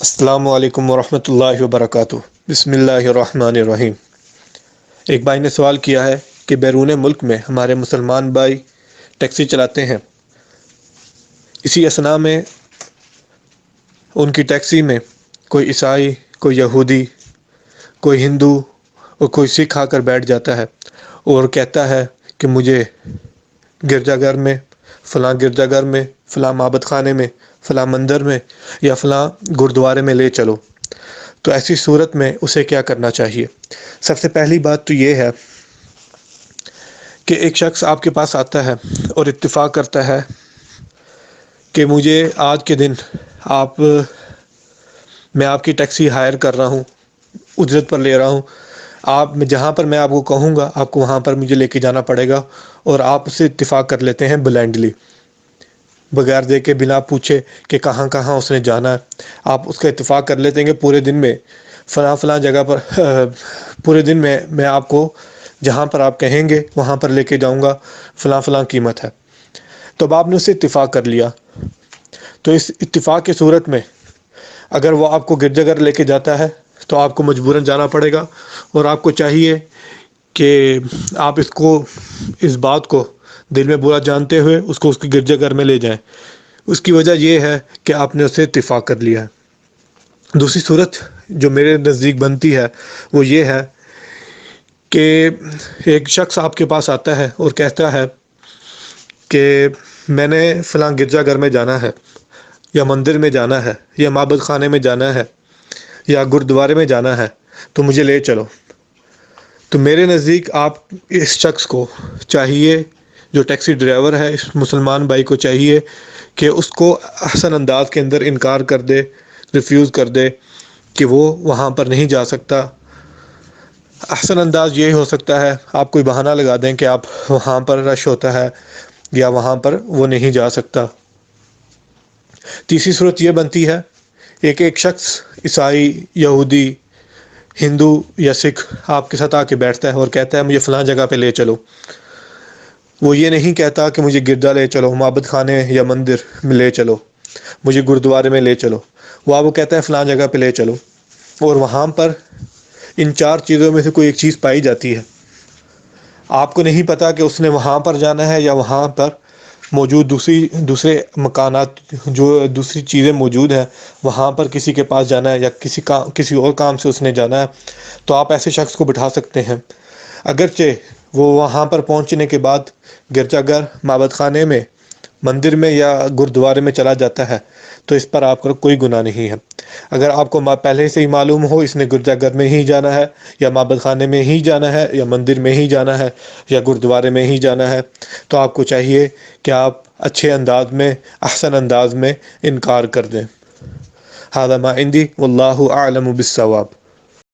السلام علیکم ورحمۃ اللہ وبرکاتہ۔ بسم اللہ الرحمن الرحیم۔ ایک بھائی نے سوال کیا ہے کہ بیرون ملک میں ہمارے مسلمان بھائی ٹیکسی چلاتے ہیں، اسی اثناء میں ان کی ٹیکسی میں کوئی عیسائی، کوئی یہودی، کوئی ہندو اور کوئی سکھ آ کر بیٹھ جاتا ہے اور کہتا ہے کہ مجھے گرجا گھر میں، فلاں معبد خانے میں، فلاں مندر میں یا فلاں گردوارے میں لے چلو۔ تو ایسی صورت میں اسے کیا کرنا چاہیے؟ سب سے پہلی بات تو یہ ہے کہ ایک شخص آپ کے پاس آتا ہے اور اتفاق کرتا ہے کہ مجھے آج کے دن میں آپ کی ٹیکسی ہائر کر رہا ہوں، اجرت پر لے رہا ہوں، جہاں پر میں آپ کو کہوں گا آپ کو وہاں پر مجھے لے کے جانا پڑے گا، اور آپ اس سے اتفاق کر لیتے ہیں بلائنڈلی، بغیر دیکھے بنا پوچھے کہ کہاں کہاں اس نے جانا ہے۔ آپ اس کا اتفاق کر لیتے ہیں کہ پورے دن میں فلاں جگہ پر پورے دن میں آپ کو جہاں پر آپ کہیں گے وہاں پر لے کے جاؤں گا، فلاں قیمت ہے۔ تو اب آپ نے اس سے اتفاق کر لیا، تو اس اتفاق کی صورت میں اگر وہ آپ کو گرجا گھر لے کے جاتا ہے تو آپ کو مجبوراً جانا پڑے گا، اور آپ کو چاہیے کہ آپ اس بات کو دل میں برا جانتے ہوئے اس کو اس کی گرجا گھر میں لے جائیں۔ اس کی وجہ یہ ہے کہ آپ نے اس سے اتفاق کر لیا ہے۔ دوسری صورت جو میرے نزدیک بنتی ہے وہ یہ ہے کہ ایک شخص آپ کے پاس آتا ہے اور کہتا ہے کہ میں نے فلاں گرجا گھر میں جانا ہے، یا مندر میں جانا ہے، یا معبد خانے میں جانا ہے، یا گردوارے میں جانا ہے، تو مجھے لے چلو۔ تو میرے نزدیک آپ اس شخص کو چاہیے، جو ٹیکسی ڈرائیور ہے، اس مسلمان بھائی کو چاہیے کہ اس کو احسن انداز کے اندر انکار کر دے، ریفیوز کر دے کہ وہ وہاں پر نہیں جا سکتا۔ احسن انداز یہ ہو سکتا ہے آپ کوئی بہانہ لگا دیں کہ آپ وہاں پر رش ہوتا ہے یا وہاں پر وہ نہیں جا سکتا۔ تیسری صورت یہ بنتی ہے ایک شخص عیسائی، یہودی، ہندو یا سکھ آپ کے ساتھ آ کے بیٹھتا ہے اور کہتا ہے مجھے فلاں جگہ پہ لے چلو۔ وہ یہ نہیں کہتا کہ مجھے گرجا لے چلو، معبد خانے یا مندر میں لے چلو، مجھے گردوارے میں لے چلو، وہ کہتا ہے فلاں جگہ پہ لے چلو، اور وہاں پر ان چار چیزوں میں سے کوئی ایک چیز پائی جاتی ہے۔ آپ کو نہیں پتا کہ اس نے وہاں پر جانا ہے یا وہاں پر موجود دوسرے مکانات، جو دوسری چیزیں موجود ہیں وہاں پر کسی کے پاس جانا ہے، یا کسی اور کام سے اس نے جانا ہے، تو آپ ایسے شخص کو بٹھا سکتے ہیں۔ اگرچہ وہ وہاں پر پہنچنے کے بعد گرجا گھر، معبد خانے میں، مندر میں یا گردوارے میں چلا جاتا ہے تو اس پر آپ کا کوئی گناہ نہیں ہے۔ اگر آپ کو پہلے سے ہی معلوم ہو اس نے گرجا گھر میں ہی جانا ہے، یا معبد خانے میں ہی جانا ہے، یا مندر میں ہی جانا ہے، یا گردوارے میں ہی جانا ہے، تو آپ کو چاہیے کہ آپ اچھے انداز میں، احسن انداز میں انکار کر دیں۔ ھذا ما عندی واللہ اعلم بالصواب۔